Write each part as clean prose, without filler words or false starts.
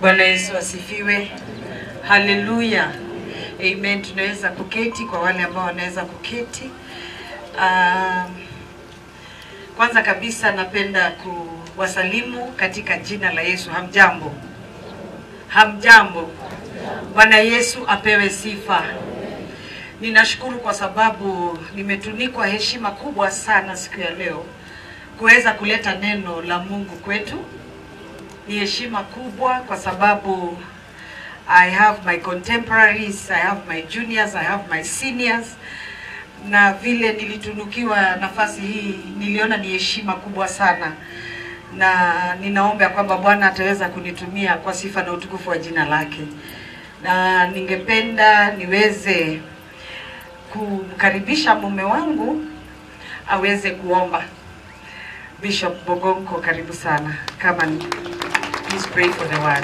Bwana Yesu asifiwe. Haleluya. Amen. Tunaweza kuketi kwa wale ambao wanaweza kuketi. Kwanza kabisa napenda kuwasalimu katika jina la Yesu. Hamjambo. Hamjambo. Bwana Yesu apewe sifa. Ninashukuru kwa sababu nimetunikwa heshima kubwa sana siku ya leo kuweza kuleta neno la Mungu kwetu. Ni heshima kubwa kwa sababu I have my contemporaries, I have my juniors, I have my seniors. Na vile nilitunukiwa nafasi hii niliona ni heshima kubwa sana. Na ninaomba kwamba Bwana ataweza kunitumia kwa sifa na utukufu wa jina lake. Na ningependa niweze kumkaribisha mume wangu aweze kuomba. Bishop Bogonko, karibu sana. Come and please pray for the word.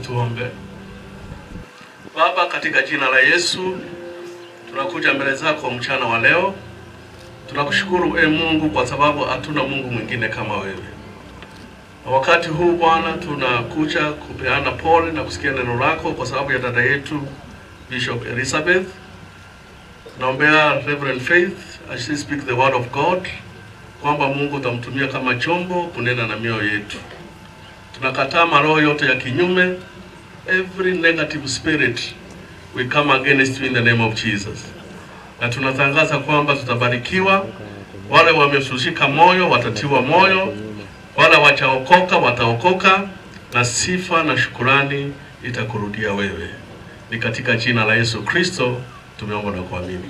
Tuombe. Baba, katika jina la Yesu tunakuja mbele zako mchana wa leo. Tunakushukuru Mungu kwa sababu hatuna Mungu mwingine kama wewe. Na wakati huu Bwana tunakuja kupeana pole na kusikia neno lako kwa sababu ya dada yetu Bishop Elizabeth. Naombea Reverend Faith as she speak the word of God, kwamba Mungu utamtumia kama chombo kunena na mioyo yetu. Tunakataa maroho yote ya kinyume. Every negative spirit we come against you in the name of Jesus. Na tunatangaza kwamba tutabarikiwa. Wale wamesushika moyo watatiwa moyo, wale wachaokoka wataokoka, na sifa na shukrani itakurudia wewe. Ni katika jina la Yesu Kristo tumeomba na kuamini.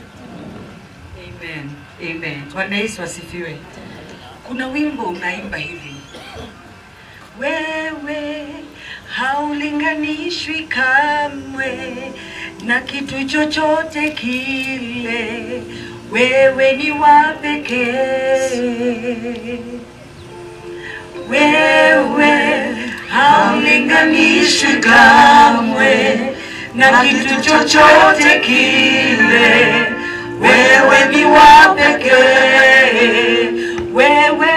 Amen. Amen. Bwana Yesu asifiwe. Kuna wimbo unaimba hivi: wewe haulinganishwi kamwe na kitu chochote kile, wewe ni wa pekee. Wewe haulinganishwi kamwe na kitu chochote kile, wewe ni wa pekee. Wewe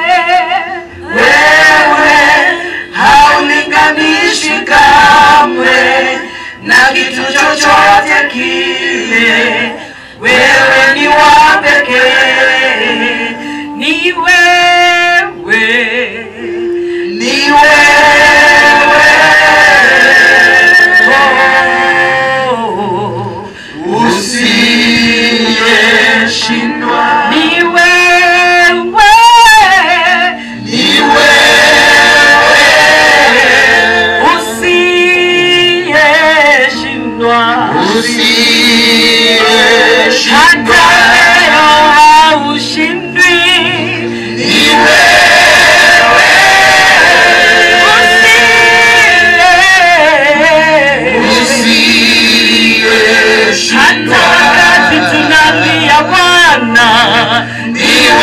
haulinganishwi kamwe na kitu chochote kile, wewe ni wa pekee. Ni wewe, ni wewe, oh, usiyeshindwa. Ni wewe, ni wewe, usiyeshindwa. Usiyeshindwa. Hata leo haushindwi. Ni wewe, usiyeshindwa. Hata wakati tunalia Bwana, ni wewe,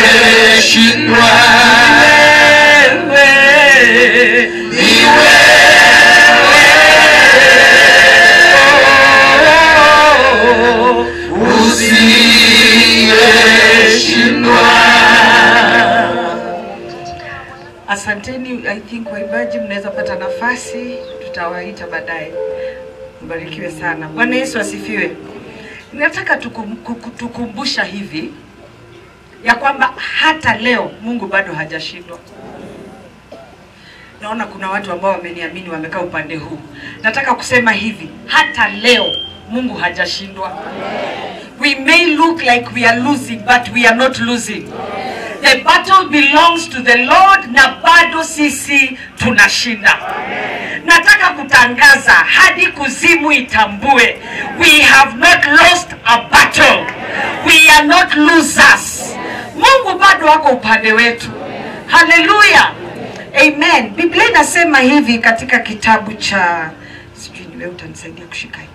usiyeshindwa. Ni wewe, usiyeshindwa. Asanteni. I think waibaji mnaweza pata nafasi, tutawaita baadaye. Mbarikiwe sana. Bwana Yesu asifiwe. Nataka tukumbusha hivi ya kwamba hata leo Mungu bado hajashindwa. Naona kuna watu ambao wameniamini wamekaa upande huu. Nataka kusema hivi, hata leo Mungu hajashindwa. We may look like we are losing, but we are not losing. The battle belongs to the Lord, na bado sisi tunashinda. Nataka kutangaza hadi kuzimu itambue, we have not lost a battle. We are not losers. Mungu bado wako upande wetu. Hallelujah. Amen. Biblia inasema hivi katika kitabu cha, sijui ni wewe utanisaidia kushika hivi,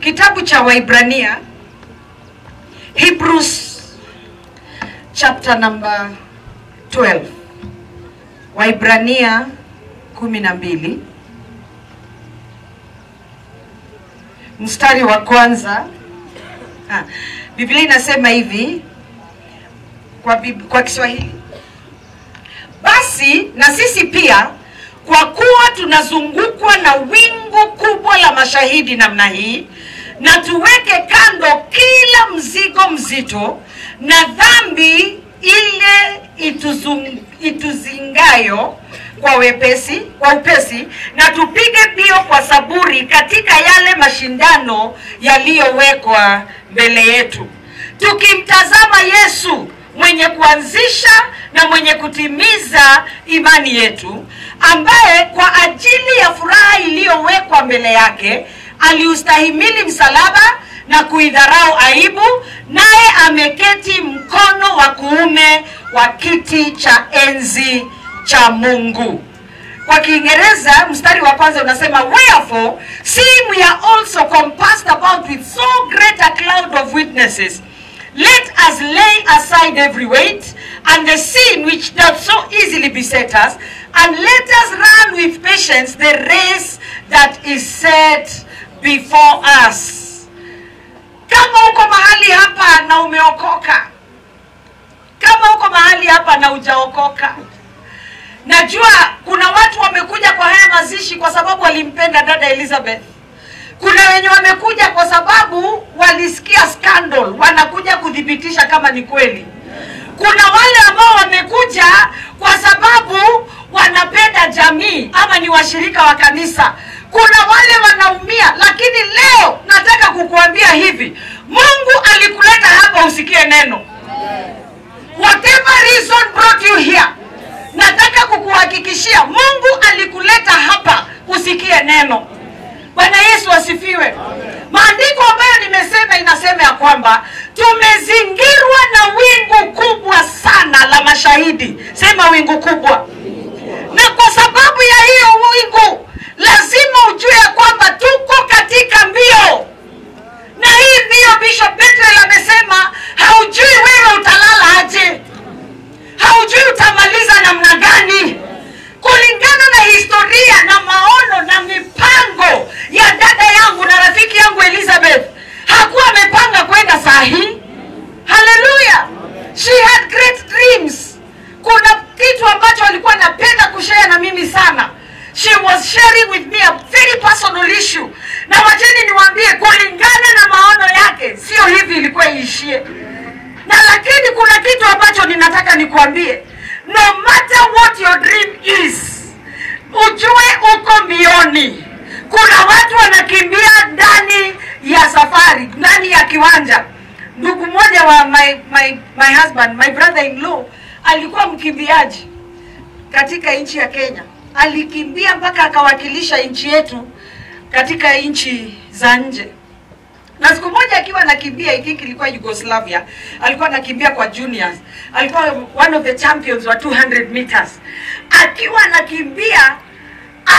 kitabu cha Waibrania, Hebrews chapter chapter number 12. Waibrania 12. Mstari wa kwanza. Biblia inasema hivi kwa Kiswahili. Basi na sisi pia, kwa kuwa tunazungukwa na wingu kubwa la mashahidi namna hii, na tuweke kando kila mzigo mzito na dhambi ile ituzingayo kwa upesi, na tupige mbio kwa saburi katika yale mashindano yaliyowekwa mbele yetu, tukimtazama Yesu, mwenye kuanzisha na mwenye kutimiza imani yetu, ambaye kwa ajili ya furaha iliyowekwa mbele yake aliustahimili msalaba na kuidharau aibu, naye ameketi mkono wa kuume wa kiti cha enzi cha Mungu. Kwa Kiingereza mstari wa kwanza unasema, wherefore seeing we are also compassed about with so great a cloud of witnesses, let us lay aside every weight and the sin which doth so easily beset us, and let us run with patience the race that is set before us. Kama uko mahali hapa na umeokoka, kama uko mahali hapa na hujaokoka, najua kuna watu wamekuja kwa haya mazishi kwa sababu walimpenda dada Elizabeth. Kuna wenye wamekuja kwa sababu walisikia scandal, wanakuja kudhibitisha kama ni kweli. Kuna wale ambao wamekuja kwa sababu wanapenda jamii ama ni washirika wa kanisa. Kuna wale wanaumia, lakini leo nataka kukuambia hivi, Mungu alikuleta hapa usikie neno. Whatever reason brought you here, nataka kukuhakikishia Mungu alikuleta hapa usikie neno. Bwana Yesu asifiwe. Maandiko ambayo nimesema inasema ya kwamba tumezingirwa na wingu kubwa sana la mashahidi. Sema wingu kubwa. Na kwa sababu ya hiyo wingu, lazima ujue ya kwamba tuko katika mbio. Na hii mbio Bishop Petrel amesema, haujui wewe utalala aje, haujui utamaliza namna gani. Kulingana na historia na maono na mipango ya dada yangu na rafiki yangu Elizabeth, hakuwa amepanga kwenda saa hii. Hallelujah. She had great dreams. Kuna kitu ambacho alikuwa anapenda kushare na mimi sana. She was sharing with me a very personal issue. Na wacheni niwaambie, kulingana na maono yake, sio hivi ilikuwa iishie. Na lakini kuna kitu ambacho ninataka nikuambie. No matter what your dream is, ujue uko mbioni. Kuna watu wanakimbia ndani ya safari, ndani ya kiwanja. Ndugu mmoja wa my husband, my brother-in-law, alikuwa mkimbiaji katika nchi ya Kenya. Alikimbia mpaka akawakilisha nchi yetu katika nchi za nje. Na siku moja akiwa anakimbia, I think ilikuwa Yugoslavia, alikuwa anakimbia kwa juniors. Alikuwa one of the champions wa 200 meters. Akiwa anakimbia,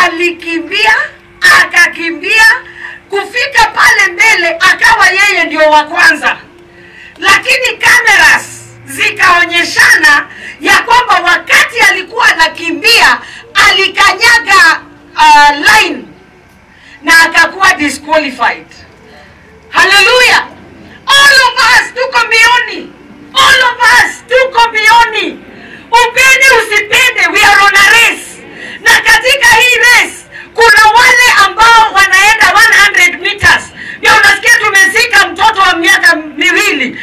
alikimbia, akakimbia, kufika pale mbele akawa yeye ndio wa kwanza. Lakini cameras zikaonyeshana ya kwamba wakati alikuwa anakimbia alikanyaga line na akakuwa disqualified. Hallelujah. All of us tuko mbioni. All of us tuko mbioni. Upende usipende, we are on a race. Na katika hii race kuna wale ambao wanaenda 100 meters. Ndio unasikia tumezika mtoto wa miaka miwili.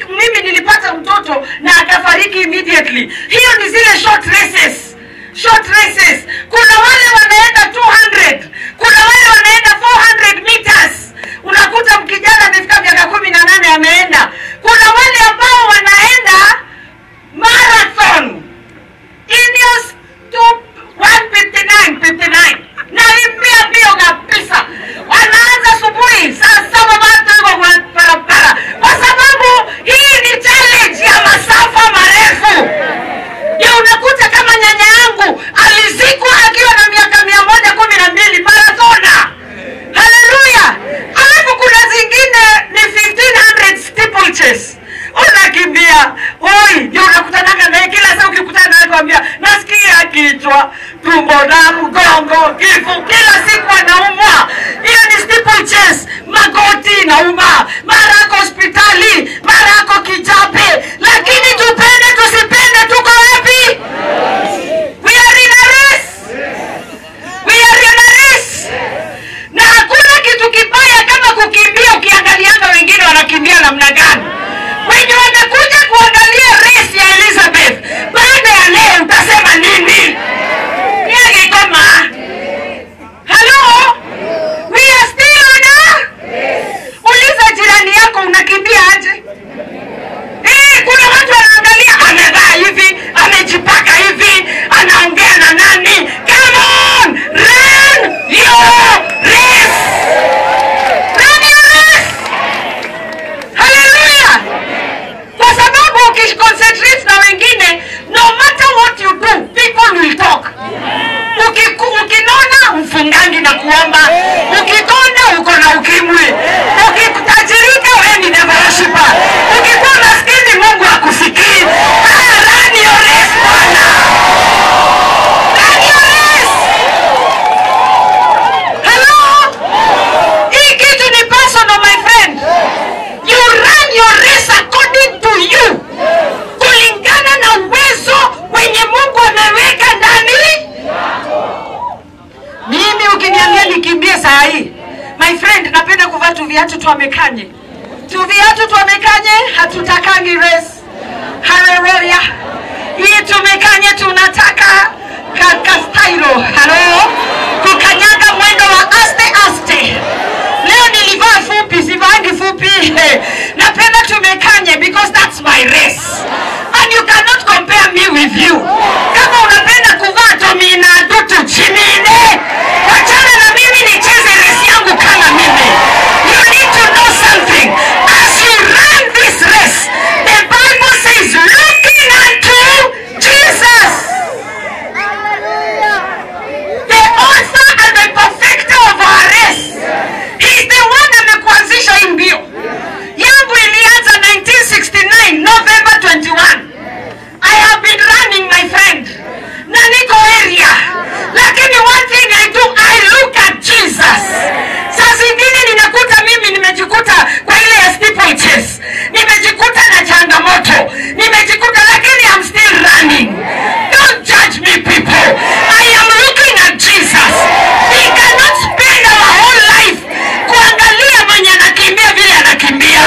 Mimi nilipata mtoto na akafariki immediately. Hiyo ni zile short races. Short races. Kuna wale wanaenda 200. Kuna wale wanaenda 400 meters. Unakuta mkijana amefika miaka 18 ameenda. Kuna wale ambao wanaenda marathon. Ineos 159. Na mbio kabisa. Wanaanza asubuhi saa 7 bado kwa barabara. Kwa sababu hii ni challenge ya masafa marefu. anakwambia nasikia kichwa, tumbo na mgongo, kifo, kila siku anaumwa. Hiyo ni steeplechase, magoti nauma, mara yako hospitali, mara yako kijape. Lakini tupende tusipende, tuko wapi? We are in a race. We are in a race. Na hakuna kitu kibaya kama kukimbia ukiangaliana wengine wanakimbia namna gani. Wenye wanakuja kuangalia race ya Elizabeth, baada ya leo utasema nini? Yeye kama hello, we are still on a uliza jirani yako unakimbia aje? Kuna watu wanaangalia amevaa hivi, amejipaka hivi, anaongea na nani? Come on, run your race. Run your race. Hallelujah. Kwa sababu ukiconcentrate na wengine, no matter what you do, people will talk. Ukinona mfungangi na kuomba, ukikonda uko na ukimwi, ukitajirika wewe ni devil worshiper, ukikuwa maskini Mungu akusikii. Run your race bwana. Run your race. Hello? Hii kitu ni personal my friend. You run your race according to you, kulingana na uwezo wenye Mungu ameweka ndani. Mimi ukiniambia nikimbie saa hii, my friend, napenda kuvaa tu viatu tuamekanye. Tu viatu tuamekanye, hatutakangi race. Hallelujah. Hii tumekanye tunataka kaka stylo. Hello? Kukanyaga mwendo wa aste aste. Leo nilivaa fupi, sivaangi fupi. Napenda tumekanye because that's my race. And you cannot compare me with you. Kama unapenda kuvaa tomina dutu chimine, wachana na mimi nicheze race yangu kama mimi. You need to know something. As you run this race, the Bible says looking unto Jesus, the author and the perfecter of our race. He's the one amekuanzisha hii mbio. Yangu ilianza 1969 November 21. I have been running my friend. Na niko area. Lakini one thing I do, I look at Jesus. Saa zingine ninakuta mimi nimejikuta kwa ile ya steeplechase. Nimejikuta na changamoto. Nimejikuta lakini I'm still running. Don't judge me people. I am looking at Jesus. We cannot spend our whole life kuangalia mwenye anakimbia vile anakimbia.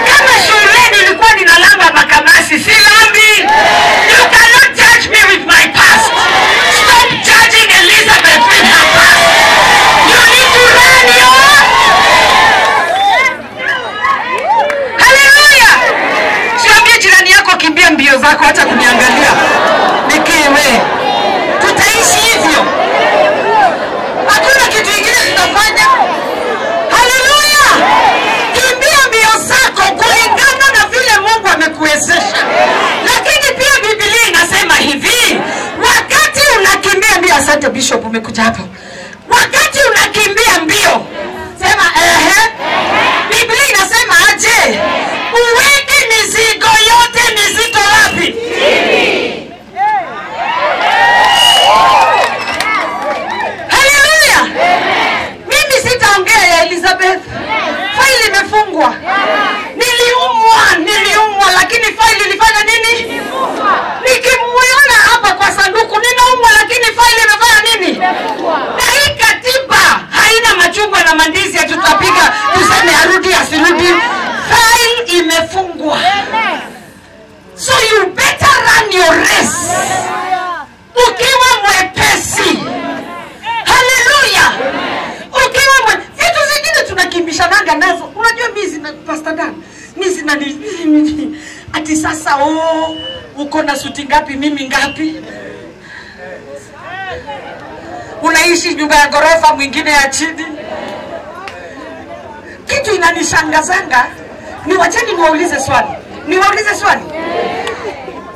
Kama shuleni nilikuwa ninalamba makamasi, si lambi. You cannot judge me with my past. Stop judging Elizabeth with her past. You need to run your... Hallelujah. Siambie jirani yako kimbia mbio zako, hata kuniangalia. Nikiwe. Tutaishi hivyo. Hakuna kitu kingine tutafanya. Hallelujah. Kimbia mbio zako kulingana na vile Mungu amekuwezesha. Lakini pia Biblia inasema hivi, wakati unakimbia mbio, asante Bishop umekuja hapo. Wakati unakimbia mbio, sema Biblia inasema aje? Uweke mizigo yote mizito wapi? Hallelujah. Mimi sitaongea ya Elizabeth. Faili imefungwa. Niliumwa lakini faili ilifanya nini? Nikimuona hapa kwa sanduku ninaumwa lakini faili imefanya nini? Na hii katiba haina machungwa na mandizi tutapiga tuseme arudi asirudi. Faili imefungwa. So you better run your race ukiwa mwepesi. Hallelujah. Ukiwa vitu zingine tunakimbishananga nazo. Unajua mizi na Pastor Dan, mizi na ati sasa uko na suti ngapi, mimi ngapi? Unaishi nyumba ya ghorofa, mwingine ya chini. Kitu inanishangazanga, niwacheni niwaulize swali.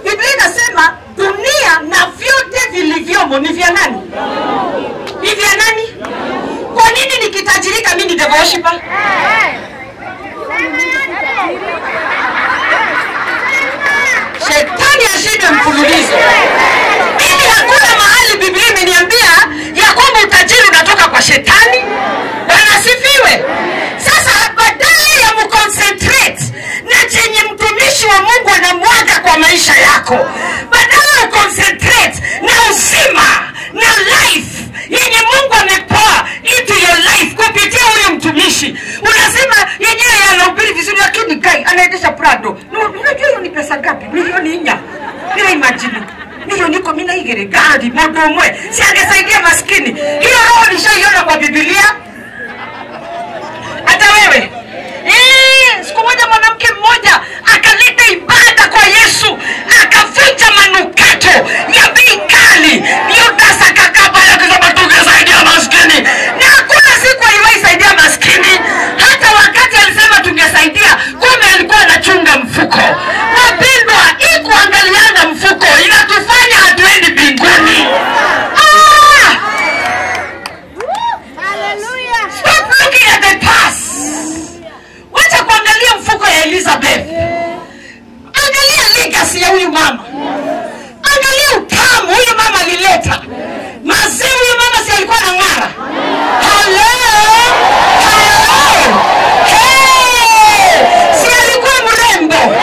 Biblia inasema dunia na vyote vilivyomo ni vya nani? Ni vya nani? Kwa nini nikitajirika mimi ni devil worshiper? Shetani ashinde hizo. Mimi hakuna mahali Biblia imeniambia ya kwamba utajiri unatoka kwa shetani. Bwana sifiwe. Sasa badala ya mconcentrate na chenye mtumishi wa Mungu anamwaga kwa maisha yako, badala ya concentrate na uzima na life yenye Mungu amepoa into your life kupitia huyo mtumishi, unasema yenyewe yanahubiri vizuri lakini kai anaendesha Prado. Unajua hiyo ni pesa gapi? Milioni 4. Bila imagine. Milioni kwa mina igere gari modo mwe. Si angesaidia maskini. Hiyo roho nishaiona kwa Biblia. Hata wewe. Siku moja mwanamke mmoja akaleta ibada kwa Yesu, akavunja manukato ya bei kali. Yudas akakabala kusema tungesaidia maskini. Na hakuna siku aliwaisaidia maskini. Hata wakati alisema tungesaidia, kumbe alikuwa anachunga mfuko. Wapendwa, hii kuangaliana mfuko inatufanya hatuendi mbinguni. Hallelujah. Stop looking at the past. Wacha kuangalia mfuko ya Elizabeth. Angalia legacy ya huyu mama. Angalia utamu huyu mama alileta. Maziwa huyu mama si alikuwa na ng'ara. Hello. Si alikuwa mrembo.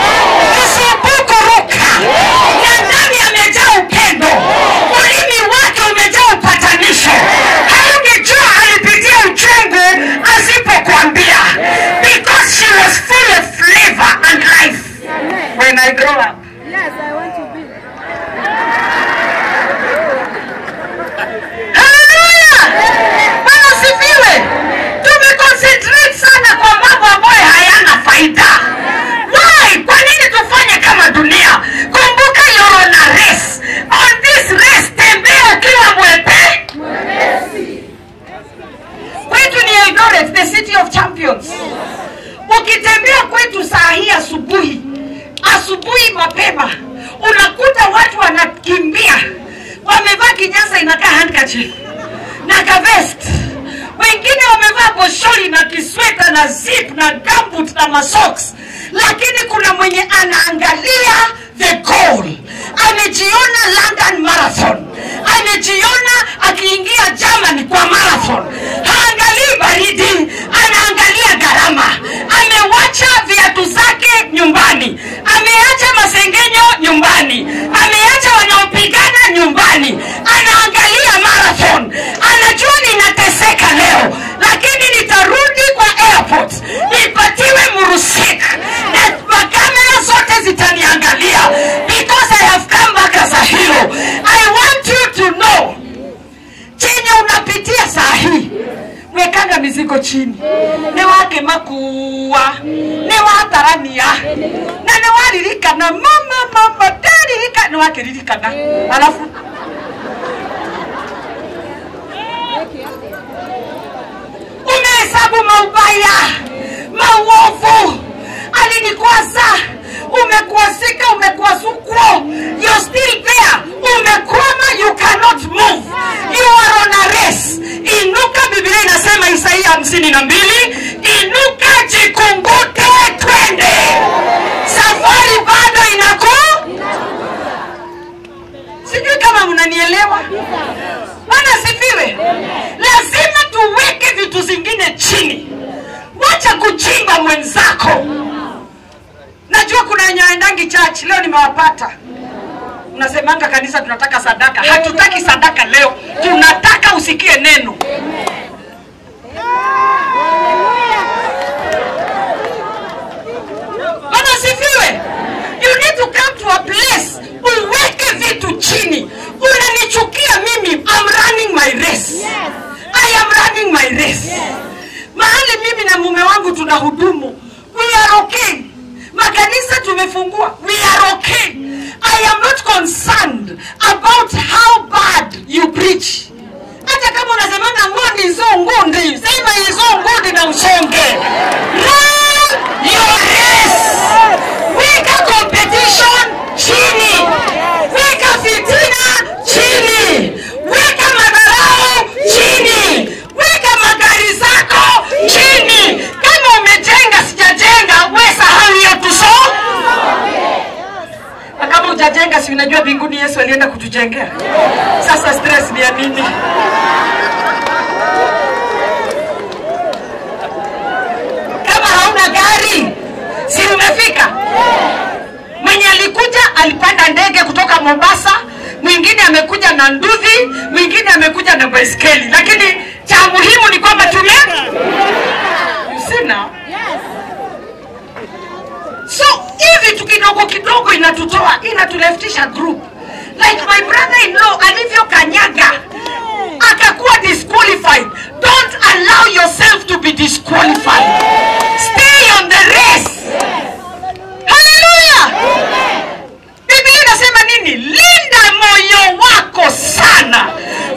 Usipuko ruka. Na ndani amejaa upendo. Ulimi wake umejaa upatanisho. Haungejua alipitia uchungu asipokuambia. Because she was full of flavor and life. When I grow up. Yes, I want to be. Hallelujah! Bwana sifiwe. Tumeconcentrate sana kwa mambo ambayo hayana faida. Why? Kwa nini tufanye kama dunia? Kumbuka you're on a race. On this race, tembea ukiwa mwepe. Kwetu ni Eldoret, the city of champions. Ukitembea kwetu saa hii asubuhi mapema, unakuta watu wanakimbia. Wamevaa kinyasa inakaa handkerchief na kavest. Wengine wamevaa boshori na kisweta na zip na gumboot na masocks. Lakini kuna mwenye anaangalia the goal. Amejiona London Marathon. Amejiona akiingia Germany kwa marathon. Haangalii baridi, anaangalia gharama. Amewacha viatu zake nyumbani. Ameacha masengenyo nyumbani. Ameacha wanaopigana nyumbani. Anaangalia marathon. Anajua ninateseka leo, lakini nitarudi kwa airport nipatiwe murusik na makamera zote zitaniangalia because I have come back as a hero. I want you to know chenye unapitia saa hii. Wekanga mizigo chini. Ne wake makuwa, ne watarania, na ne waririka na mama taririka, ne wake ririka na alafu umehesabu maubaya, maovu. Alinikwaza, umekwazika, umekwazukwo. You're still there. Umekwama, you cannot move. You are on a race. Inuka, Biblia inasema Isaia 52, inuka jikungute twende. Safari bado sijui kama mnanielewa. Bwana sifiwe. Lazima tuweke vitu zingine chini. Wacha kuchimba mwenzako. Najua kuna wenye church leo nimewapata. Unasemanga kanisa tunataka sadaka. Hatutaki sadaka leo. Tunataka usikie neno. Bwana sifiwe. You need to come to a place uweke vitu chini. Unanichukia mimi, I'm running my race. I am running my race. Mahali mimi na mume wangu tunahudumu, we are okay. Makanisa tumefungua, we are okay. I am not concerned about how bad you preach. Hata kama unasemanga ngoni hizo ngundi, sema hizo ngundi na usonge. Run your race. Weka competition chini. Weka fitina chini. Weka madharau chini. Weka magari zako chini. Kama umejenga sijajenga, wewe sahau hiyo tuso. Kama hujajenga kujenga, si unajua mbinguni Yesu alienda kutujengea. Sasa stress ni ya nini? Kama hauna gari, si umefika? Mwenye alikuja alipanda ndege kutoka Mombasa, mwingine amekuja na nduthi, mwingine amekuja na baiskeli. Lakini cha muhimu ni kwamba sina. So hivi tu kidogo kidogo inatutoa, inatuleftisha group. Like my brother-in-law alivyo kanyaga akakuwa disqualified. Don't allow yourself to be disqualified. Stay on the race. Hallelujah. Biblia inasema nini? Linda moyo wako sana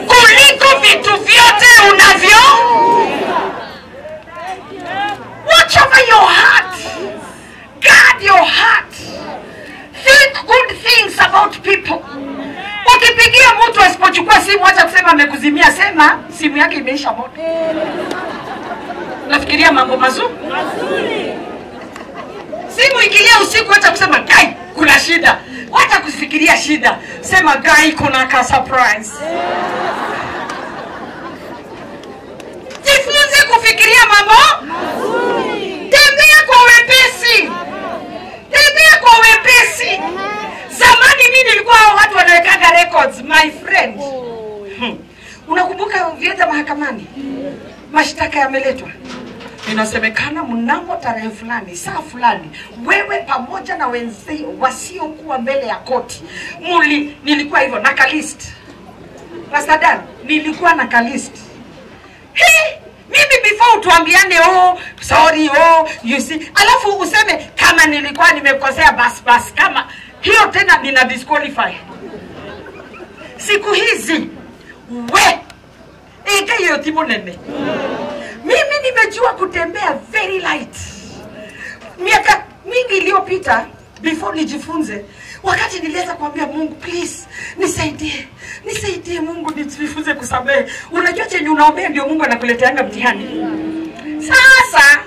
kuliko vitu vyote unavyo. Watch over your heart. Guard your heart. Think good things about people. Ukipigia mtu asipochukua simu, acha kusema amekuzimia, sema simu yake imeisha moto. Nafikiria mambo mazuri. Simu ikilia usiku, acha kusema gai kuna shida. Wacha kufikiria shida, sema gai kuna ka surprise. Jifunze kufikiria mambo mazuri. Tembea kwa wepesi. Tembea kwa wepesi. Zamani mimi nilikuwa watu wanawekaga records, my friend. Unakumbuka vyote mahakamani? Mashtaka yameletwa. Inasemekana mnamo tarehe fulani, saa fulani, wewe pamoja na wenzio wasiokuwa mbele ya koti. Nilikuwa hivyo na list. Pasadan, nilikuwa na list. Mimi before tuambiane sorry you see, alafu useme kama nilikuwa nimekosea bas kama hiyo tena nina disqualify. Siku hizi hiyo timu nene. Mimi nimejua kutembea very light. Miaka mingi iliyopita before nijifunze, wakati niliweza kuambia Mungu please nisaidie Mungu nijifunze kusamehe. Unajua chenye unaombea ndio Mungu anakuleteanga mtihani. Sasa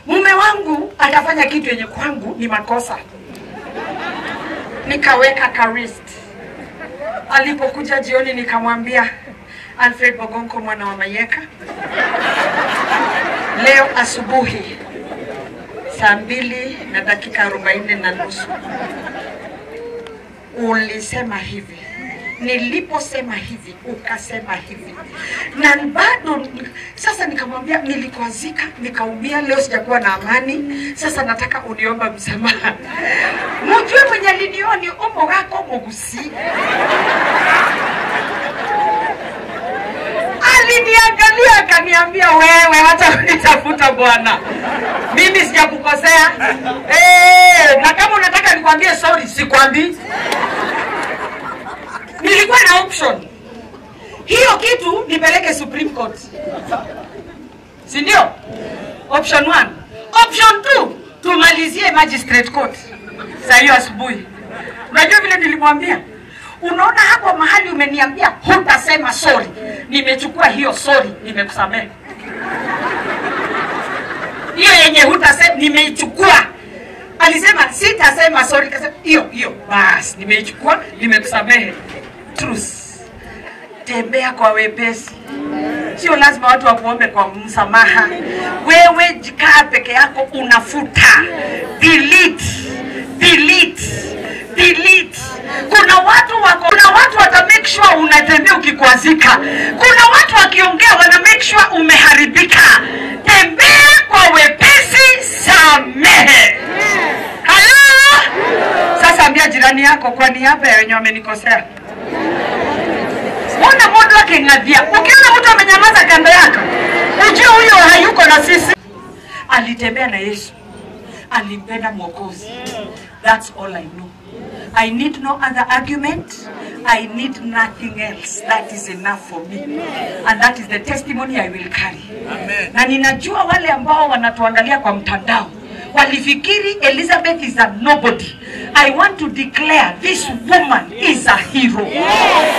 mume wangu atafanya kitu yenye kwangu ni makosa. Nikaweka karist. Alipokuja jioni nikamwambia Alfred Bogonko mwana wa Mayeka, leo asubuhi saa 2:40 ulisema hivi. Niliposema hivi ukasema hivi. Na bado sasa nikamwambia nilikwazika, nikaumia, leo sijakuwa na amani. Sasa nataka uniomba msamaha. Mjue mwenye alinioni omo wako mugusi. Aliniangalia akaniambia wewe hata unitafuta bwana. Mimi sijakukosea. Na kama unataka nikwambie sorry, sikwambii. Nilikuwa na option. Hiyo kitu nipeleke Supreme Court. Si ndio? Option 1. Option 2, tumalizie Magistrate Court. Saa hiyo asubuhi. Unajua vile nilimwambia? Unaona hapo mahali umeniambia hutasema sorry. Nimechukua hiyo sorry, nimekusamehe. Hiyo yenye hutasema nimeichukua. Alisema sitasema sorry, kasema hiyo bas nimeichukua, nimekusamehe. Truth. Tembea kwa wepesi. Sio lazima watu wakuombe kwa msamaha. Wewe jikaa peke yako unafuta. Delete. Kuna watu wata make sure unatembea ukikwazika. Kuna watu wakiongea wana make sure umeharibika. Tembea kwa wepesi, samehe. Hello? Sasa ambia jirani yako kwa niaba ya wenye wamenikosea. Mbona modo wake inadhia? Ukiona mtu amenyamaza kando yako, ujue huyo hayuko na sisi. Alitembea na Yesu. Alimpenda Mwokozi. That's all I know. I need no other argument. I need nothing else. That is enough for me. And that is the testimony I will carry. Amen. Na ninajua wale ambao wanatuangalia kwa mtandao walifikiri Elizabeth is a nobody. I want to declare this woman is a hero. Yes.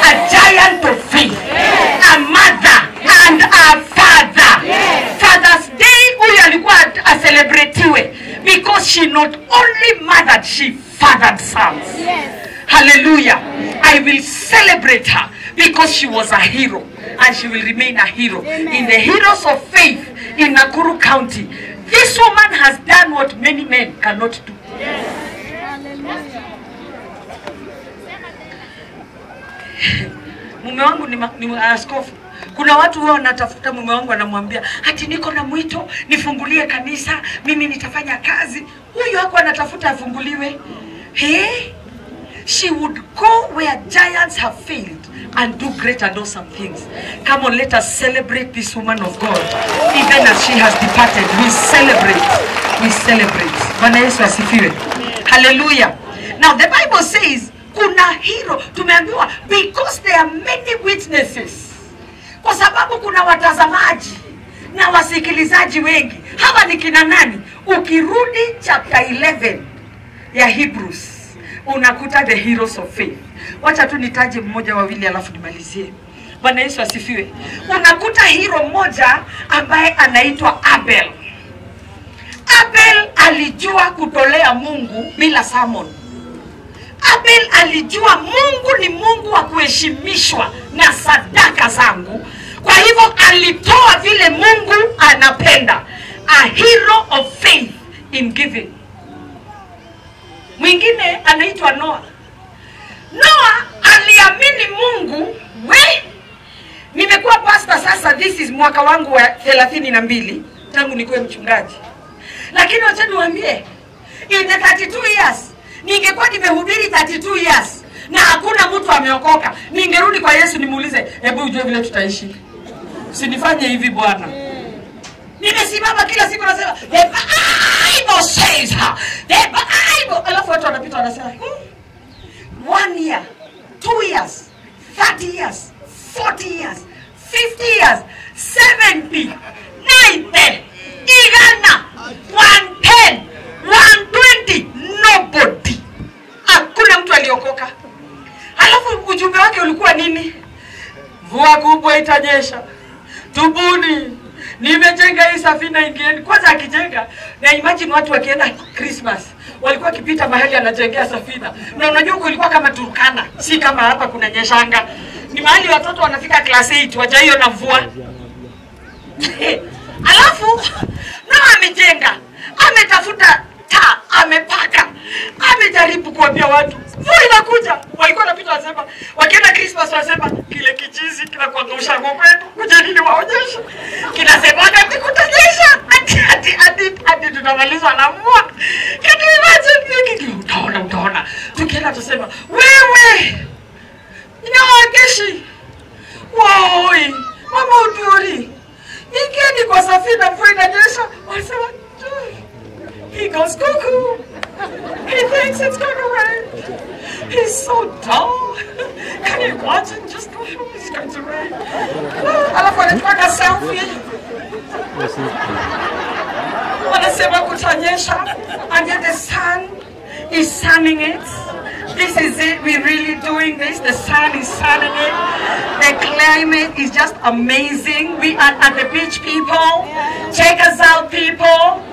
A giant of faith. Yes. A mother and a father. Yes. Father's Day huyu alikuwa celebratiwe because she not only mothered, she fathered sons. Yes. Hallelujah. I will celebrate her because she was a hero and she will remain a hero. Amen. In the Heroes of Faith in Nakuru County, this woman has done what many men cannot do. Yes. Hallelujah. Mume wangu ni askofu. Kuna watu wao wanatafuta mume wangu anamwambia ati niko na mwito nifungulie kanisa, mimi nitafanya kazi. Huyu hako anatafuta afunguliwe. She would go where giants have failed and do great and awesome things. Come on, let us celebrate this woman of God. Even as she has departed, we celebrate. We celebrate. Bwana Yesu asifiwe. Hallelujah. Now the Bible says, kuna hero. Tumeambiwa because there are many witnesses. Kwa sababu kuna watazamaji na wasikilizaji wengi. Hawa ni kina nani? Ukirudi chapter 11 ya Hebrews, unakuta the heroes of faith. Wacha tu nitaje mmoja wawili alafu nimalizie. Bwana Yesu asifiwe. Unakuta hero mmoja ambaye anaitwa Abel. Abel alijua kutolea Mungu bila sermon. Abel alijua Mungu ni Mungu wa kuheshimishwa na sadaka zangu. Kwa hivyo alitoa vile Mungu anapenda. A hero of faith in giving. Mwingine anaitwa Noah. Noah aliamini Mungu. Nimekuwa pastor sasa, this is mwaka wangu wa 32 tangu nikuwe mchungaji. Lakini wacha niwaambie, in the 32 years ningekuwa nimehubiri 32 years na hakuna mtu ameokoka, ningerudi kwa Yesu nimuulize, hebu ujue vile tutaishi. Usinifanye hivi Bwana. Nimesimama kila siku nasema the Bible says her. The Bible. Alafu watu wanapita wanasema 1 year, 2 years, 30 years, 40 years, 50 years, 70, 90, igana, 110, 120, nobody. Hakuna mtu aliokoka. Alafu ujumbe wake ulikuwa nini? Mvua kubwa itanyesha. Tubuni. Nimejenga hii safina ingieni. Kwanza akijenga, na imagine watu wakienda Christmas, walikuwa kipita mahali anajengea safina. Na unajua kulikuwa kama Turkana, si kama hapa kuna nyeshanga. Ni mahali watoto wanafika class 8 wajaio na mvua. Alafu na amejenga, ametafuta taa, amepaka, amejaribu kuambia watu mvua inakuja. Walikuwa wanapita wasema, wakienda Christmas wasema kile kijizi kinakuangusha ngombe, kuja nini waonyesha. Kinasema hadi kutanyesha, hadi tunamaliza na mvua. Can you imagine? Utaona. Tukienda tusema, wewe inawakeshi. Woi, mama udiori. Ingieni kwa safina mvua inanyesha. Wasema, he goes cuckoo. He thinks it's going to rain. He's so dull. Can you imagine? Just it's going to rain. Alafu anataka selfie. Wanasema kutanyesha. And yet the sun is sunning it. This is it. We're really doing this. The sun is sunning it. The climate is just amazing. We are at the beach, people. Check us out, people.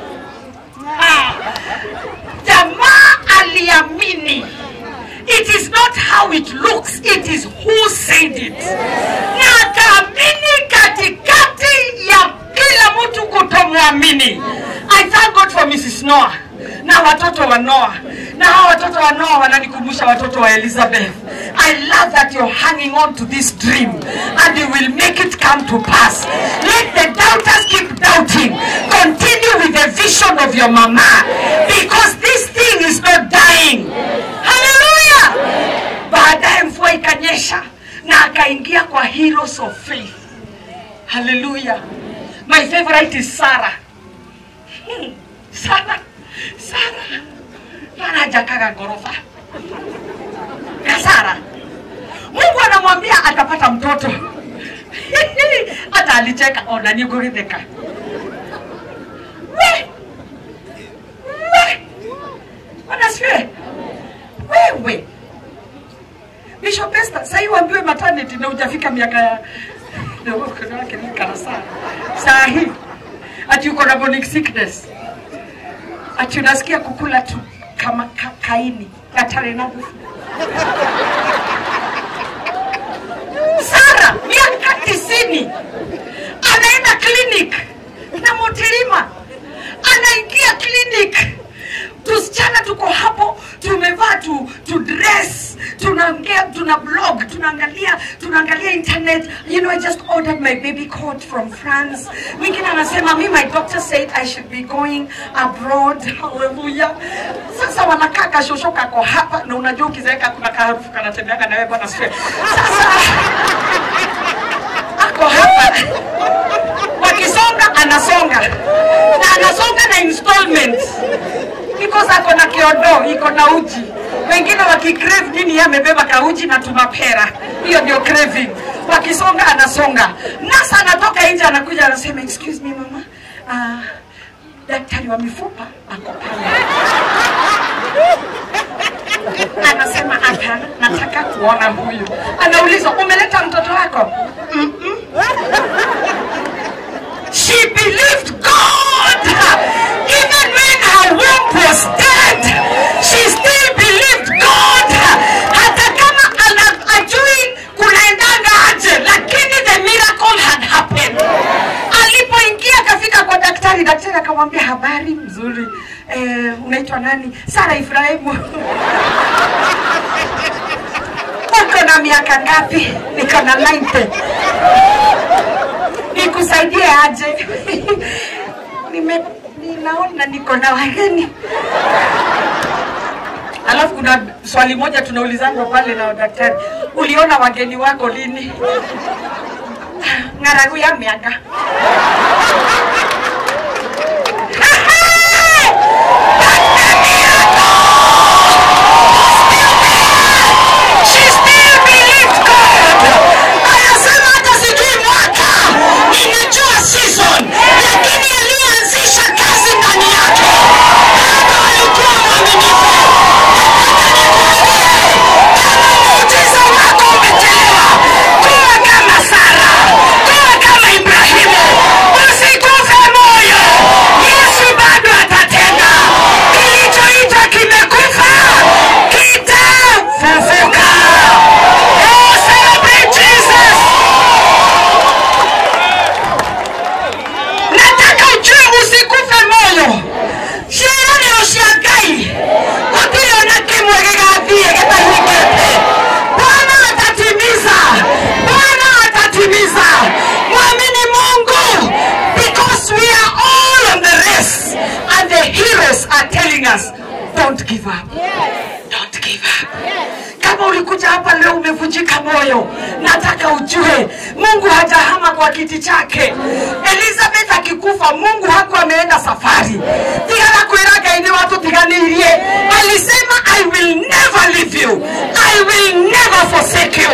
Jamaa aliamini. It is not how it looks, it is who said it. Na akaamini katikati ya kila mtu kutomwamini. I thank God for Mrs. Noah na watoto wa Noah. Na hao watoto wa Noah wananikumbusha watoto wa Elizabeth. I love that you're hanging on to this dream and you will make it come to pass. Let the doubters keep doubting. Continue with the vision of your mama, because this thing is not dying. Hallelujah. Baadaye mvua ikanyesha na akaingia kwa heroes of faith. Hallelujah. My favorite is Sarah. Sarah. Nana jakaga gorofa. Ya Sarah. Mungu anamwambia atapata mtoto. Hata alicheka, ona ni gorideka. Wanasiwe. Wewe. Bishop Esther, sasa hiyo ambiwe maternity na hujafika miaka ya ndio kana sana. Saa hii ati uko na morning sickness, ati unasikia kukula tu kama kaini katare na bufu. Sara miaka 90 anaenda clinic na Motirima, anaingia clinic. Tusichana tuko hapo, tumevaa tu dress, tunaongea, tuna blog, tunaangalia internet. You know, I just ordered my baby coat from France. Mwingine anasema my doctor said I should be going abroad. Hallelujah. Sasa wanakaa kashoshoka kwa hapa, na unajua ukizeeka kuna kaharufu kanatembeanga na wewe bwana sweat. Sasa ako hapa wakisonga anasonga, na anasonga na installment, because ako na kiodo, iko na uji. Wengine wakikrave nini, yeye amebeba kauji na tumapera, hiyo ndio craving. Wakisonga anasonga. Nasa anatoka nje anakuja anasema, excuse me mama, daktari wa mifupa ako pale. Anasema hapana, nataka kuona huyu. Anauliza, umeleta mtoto wako? She believed God. Even when her womb was dead, she still believed God. Hata kama ajui kunaendanga aje, lakini the miracle had happened. Alipoingia kafika kwa daktari, daktari akamwambia, habari mzuri. Unaitwa nani? Sara Ibrahimu. Uko na miaka ngapi? Niko na 90. Nikusaidie aje? Ninaona niko na wageni. Alafu kuna swali moja tunaulizana pale na daktari, uliona wageni wako lini? Ngaragu ya miaka. Don't give up. Don't give up. Kama ulikuja hapa leo umevunjika moyo, nataka ujue Mungu hajahama kwa kiti chake. Elizabeth akikufa, Mungu hakuwa ameenda safari. Tigana kuiraga ini watu tiganirie. Alisema, I will never leave you. I will never forsake you.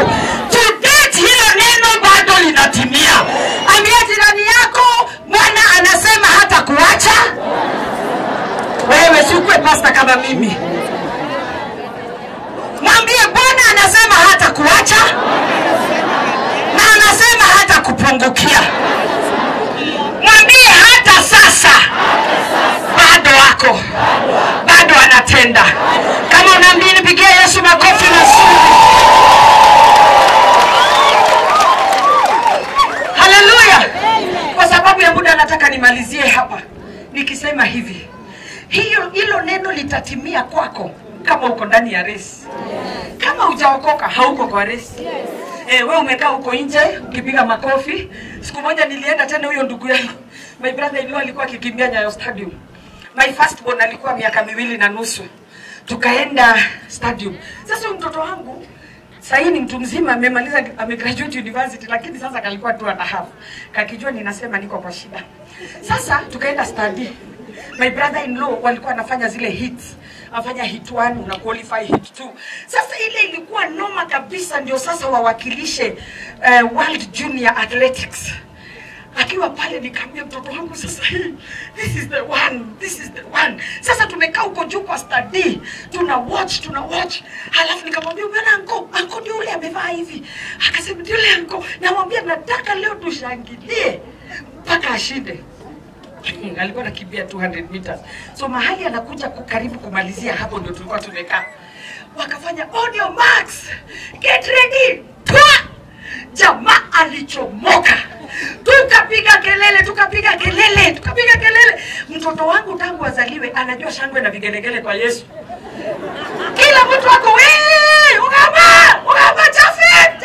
To date hilo neno bado linatimia. Ambia jirani yako, Bwana anasema hata kuacha. Wewe sikwe pasta kama mimi. Mwambie Bwana anasema hata kuacha, na anasema hata kupungukia. Mwambie hata sasa bado wako, bado anatenda. Kama unaamini, nipigie Yesu makofi mazuri. Haleluya. Kwa sababu ya muda nataka nimalizie hapa nikisema hivi, hilo neno litatimia kwako kama uko ndani ya race. Kama hujaokoka hauko kwa race. Wewe umekaa huko nje ukipiga makofi. Siku moja nilienda tena, huyo ndugu yangu, my brother in law, alikuwa akikimbia Nyayo Stadium. My first born alikuwa miaka 2.5. Tukaenda stadium. Sasa mtoto wangu sasa ni mtu mzima, amemaliza, amegraduate university, lakini sasa kalikuwa 2.5. Kakijua ninasema niko kwa shida. Sasa tukaenda study. My brother in law walikuwa anafanya zile hits, afanya hit 1 na qualify hit 2. Sasa ile ilikuwa noma kabisa, ndio sasa wawakilishe World Junior Athletics. Akiwa pale nikamwambia mtoto wangu, sasa hii, this is the one. Sasa tumekaa huko juu kwa study, tuna watch. Halafu nikamwambia, bwana anko ndio yule amevaa hivi. Akasema ndio yule anko. Namwambia nataka leo tushangilie mpaka ashinde. alikuwa anakimbia 200 meters. So mahali anakuja karibu kumalizia, hapo ndio tulikuwa tumekaa. Wakafanya on your marks, get ready. Jamaa alichomoka. Tukapiga kelele. Mtoto wangu tangu azaliwe anajua shangwe na vigelegele kwa Yesu. Kila mtu wako wewe, ugama Jafet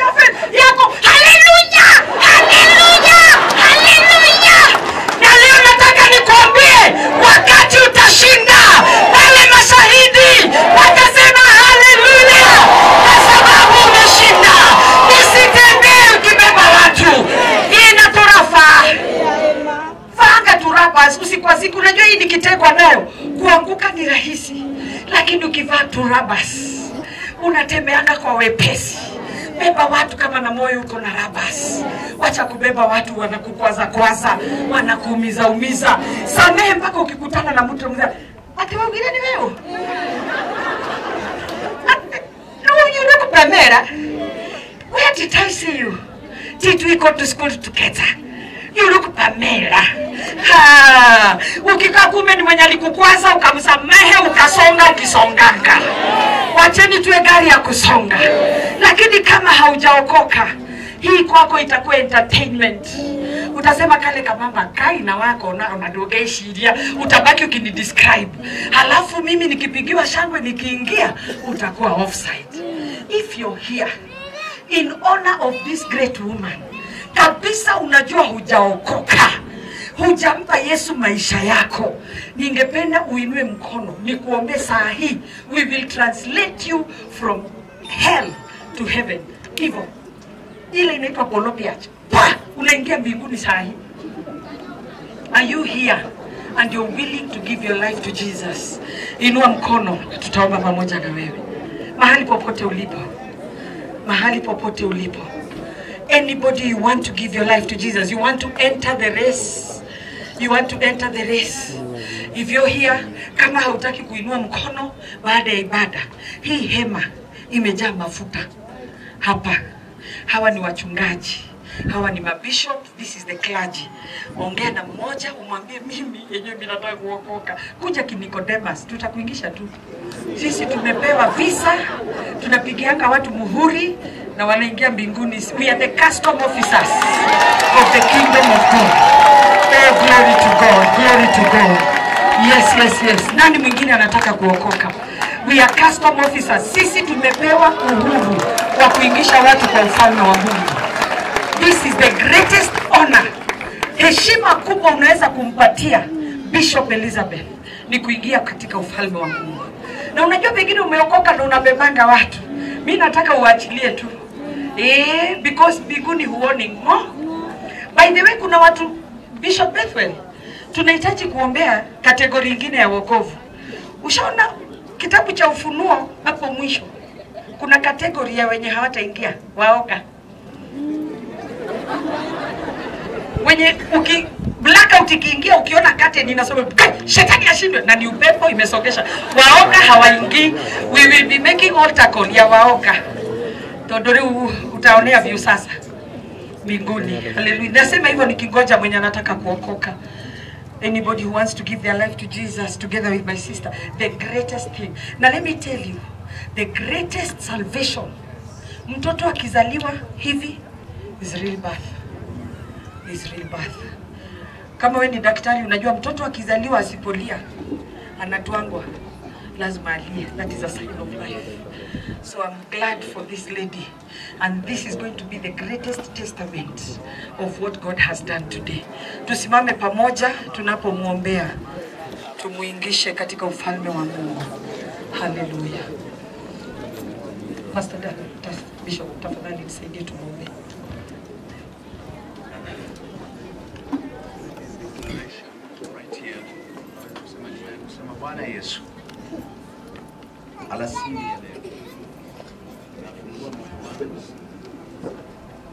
yako, haleluya. Na leo nataka nikwambie, wakati utashinda, wale mashahidi watasema haleluya, kwa sababu umeshinda. Usitembee ukibeba watu. Fanga turabas usiku kwa siku. Unajua hii nikitekwa nayo, kuanguka ni rahisi. Lakini ukivaa turabas, unatembeanga kwa wepesi. Beba watu kama na moyo uko na rabas. Wacha kubeba watu wanakukwaza, wanakuumiza. Samehe mpaka ukikutana na mtu mmoja. Ati wengine ni wewe. No, you look Pamela. Where did I see you? Did we go to school together? You look Pamela. Ukikaa kumbe ni mwenye alikukwaza, ukamsamehe, ukasonga ukisonganga. Wacheni tuwe gari ya kusonga. Lakini kama haujaokoka, hii kwako itakuwa entertainment. Utasema kale kamama kai na wako unadoge shiria, utabaki ukinidescribe. Halafu mimi nikipigiwa shangwe nikiingia, utakuwa offside. If you're here in honor of this great woman, kabisa unajua hujaokoka, hujampa Yesu maisha yako, ningependa uinue mkono nikuombe saa hii. We will translate you from hell to heaven. Hivyo ile inaitwa polopiach, unaingia mbinguni saa hii. Are you here and you're willing to give your life to Jesus? Inua mkono, tutaomba pamoja na wewe. Mahali popote ulipo. Anybody you want to give your life to Jesus, you want to enter the race. If you're here, kama hautaki kuinua mkono baada ya ibada, hii hema imejaa mafuta hapa. Hawa ni wachungaji, hawa ni mabishop, this is the clergy. Ongea na mmoja, umwambie mimi yenyewe mimi nataka kuokoka. Kuja kinikodemas, tutakuingisha tu. Sisi tumepewa visa, tunapigianga watu muhuri na wanaingia mbinguni. We are the custom officers of the kingdom of God. Oh, glory to God. Yes. Nani mwingine anataka kuokoka? We are custom officers. Sisi tumepewa uhuru wa kuingisha watu kwa ufalme wa Mungu. This is the greatest honor. Heshima kubwa unaweza kumpatia Bishop Elizabeth ni kuingia katika ufalme wa Mungu. Na unajua pengine umeokoka na unabebanga watu. Mimi nataka uachilie tu. Because mbinguni huoni ngo. By the way, kuna watu, Bishop Bethwell, tunahitaji kuombea kategori nyingine ya wokovu. Ushaona kitabu cha Ufunuo hapo mwisho, kuna kategori ya wenye hawataingia, waoga. Wenye blackout ikiingia, ukiona curtain inasoma shetani ashindwe, na ni upepo imesongesha. Waoga hawaingii. We will be making altar call ya waoga. Todori utaonea view sasa mbinguni. Hallelujah. Nasema hivyo nikingoja mwenye anataka kuokoka. Anybody who wants to give their life to Jesus together with my sister, the greatest thing. Now let me tell you, the greatest salvation. Mtoto akizaliwa hivi is real birth. Kama wewe ni daktari unajua mtoto akizaliwa asipolia anatwangwa, lazima alie. That is a sign of life. So I'm glad for this lady, and this is going to be the greatest testament of what God has done today. Tusimame pamoja tunapomuombea, tumuingishe katika ufalme wa Mungu. Hallelujah. Pastor Bishop, tafadhali nisaidie tumuombe. Bwana Yesu, alasiri ya leo nafungua moyo wangu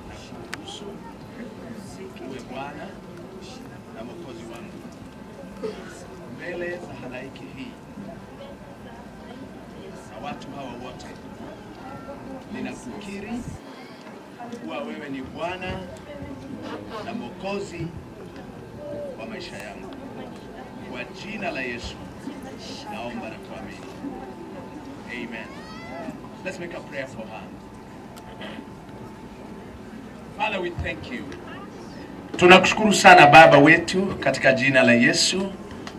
na kuruhusu uwe Bwana na Mwokozi wangu mbele za halaiki hii na watu hawa wote. Ninakukiri kuwa wewe ni Bwana na Mwokozi wa maisha yangu. Kwa jina la Yesu naomba na kuamini. Amen. Let's make a prayer for her. Father, we thank you. Tunakushukuru sana Baba wetu katika jina la Yesu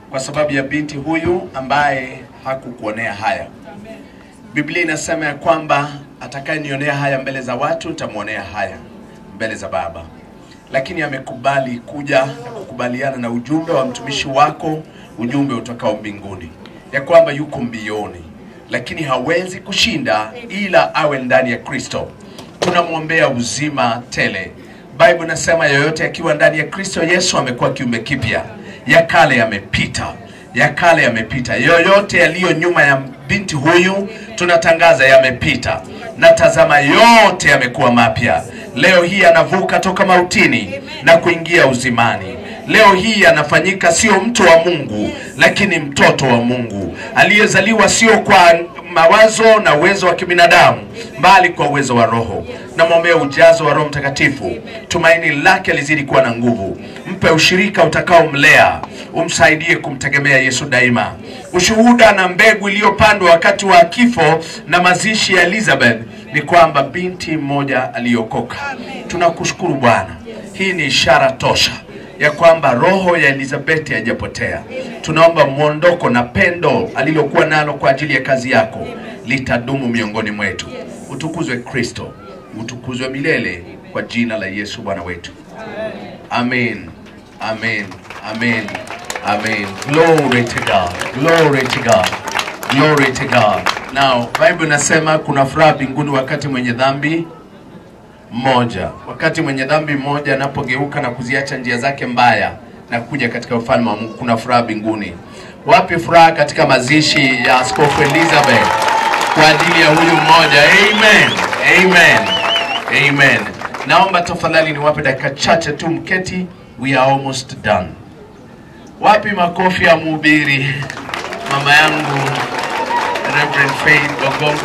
kwa sababu ya binti huyu ambaye hakukuonea haya. Biblia inasema ya kwamba atakayenionea haya mbele za watu nitamuonea haya mbele za Baba. Lakini amekubali kuja na kukubaliana na ujumbe wa mtumishi wako, ujumbe utokao mbinguni, ya kwamba yuko mbioni lakini hawezi kushinda ila awe ndani ya Kristo. Tunamwombea uzima tele. Bible inasema yoyote akiwa ndani ya Kristo Yesu amekuwa kiumbe kipya. Ya kale yamepita. Ya kale yamepita. Yoyote yaliyo nyuma ya binti huyu tunatangaza yamepita. Na tazama yote yamekuwa mapya. Leo hii anavuka toka mautini na kuingia uzimani. Leo hii anafanyika sio mtu wa Mungu lakini mtoto wa Mungu, aliyezaliwa sio kwa mawazo na uwezo wa kibinadamu bali kwa uwezo wa Roho. Namwombea ujazo wa Roho Mtakatifu. Tumaini lake lizidi kuwa na nguvu. Mpe ushirika utakaomlea, umsaidie kumtegemea Yesu daima. Ushuhuda na mbegu iliyopandwa wakati wa kifo na mazishi ya Elizabeth ni kwamba binti mmoja aliokoka. Tunakushukuru Bwana. Hii ni ishara tosha ya kwamba roho ya Elizabeth haijapotea. Tunaomba muondoko na pendo alilokuwa nalo kwa ajili ya kazi yako litadumu miongoni mwetu. Utukuzwe Kristo, utukuzwe milele kwa jina la Yesu Bwana wetu. Amen. Amen. Amen. Amen. Glory to God. Glory to God. Glory to God. Now, Bible inasema kuna furaha mbinguni wakati mwenye dhambi mmoja. Wakati mwenye dhambi mmoja anapogeuka na kuziacha njia zake mbaya na kuja katika ufalme wa Mungu, kuna furaha mbinguni. Wapi furaha katika mazishi ya Askofu Elizabeth kwa ajili ya huyu mmoja? Amen. Amen. Amen. Naomba tafadhali niwape dakika chache tu mketi. We are almost done. Wapi makofi ya mhubiri mama yangu Reverend Faith Ogongo?